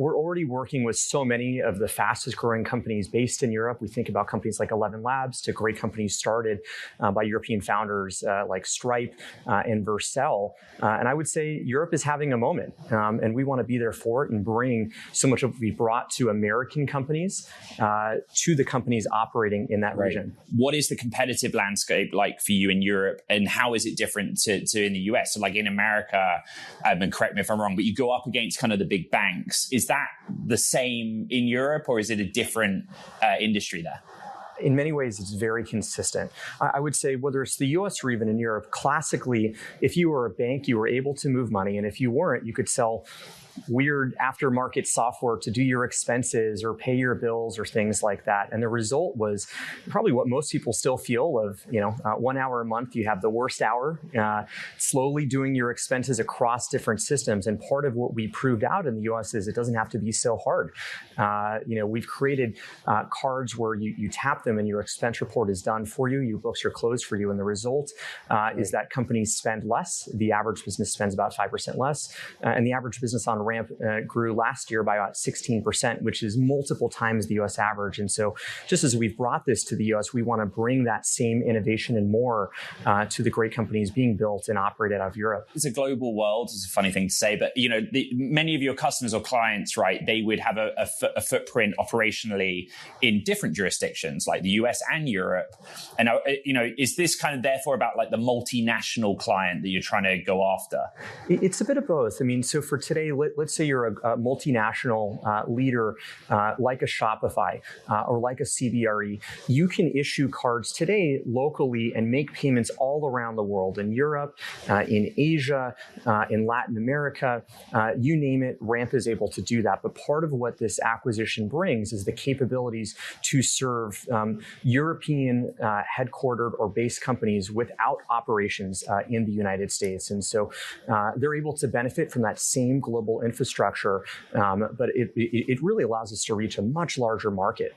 We're already working with so many of the fastest growing companies based in Europe. We think about companies like 11 Labs to great companies started by European founders like Stripe and Vercel. And I would say Europe is having a moment, and we want to be there for it and bring so much of what we brought to American companies to the companies operating in that region. What is the competitive landscape like for you in Europe, and how is it different to in the US? So like in America, and correct me if I'm wrong, but you go up against kind of the big banks. Is that the same in Europe, or is it a different industry there? In many ways, it's very consistent. I would say whether it's the US or even in Europe, classically, if you were a bank, you were able to move money. And if you weren't, you could sell weird aftermarket software to do your expenses or pay your bills or things like that. And the result was probably what most people still feel of, 1 hour a month, you have the worst hour, slowly doing your expenses across different systems. And part of what we proved out in the US is it doesn't have to be so hard. We've created cards where you tap them and your expense report is done for you, your books are closed for you. And the result is that companies spend less. The average business spends about 5% less. And the average business on Ramp grew last year by about 16%, which is multiple times the US average. And so just as we've brought this to the US, we want to bring that same innovation and more to the great companies being built and operated out of Europe. It's a global world. It's a funny thing to say, but many of your customers or clients, right, they would have a footprint operationally in different jurisdictions like the US and Europe. And, is this kind of therefore about like the multinational client that you're trying to go after? It's a bit of both. I mean, so for today, let's say you're a multinational leader like a Shopify or like a CBRE. You can issue cards today locally and make payments all around the world, in Europe, in Asia, in Latin America, you name it, Ramp is able to do that. But part of what this acquisition brings is the capabilities to serve European headquartered or based companies without operations in the United States. And so they're able to benefit from that same global infrastructure, but it really allows us to reach a much larger market.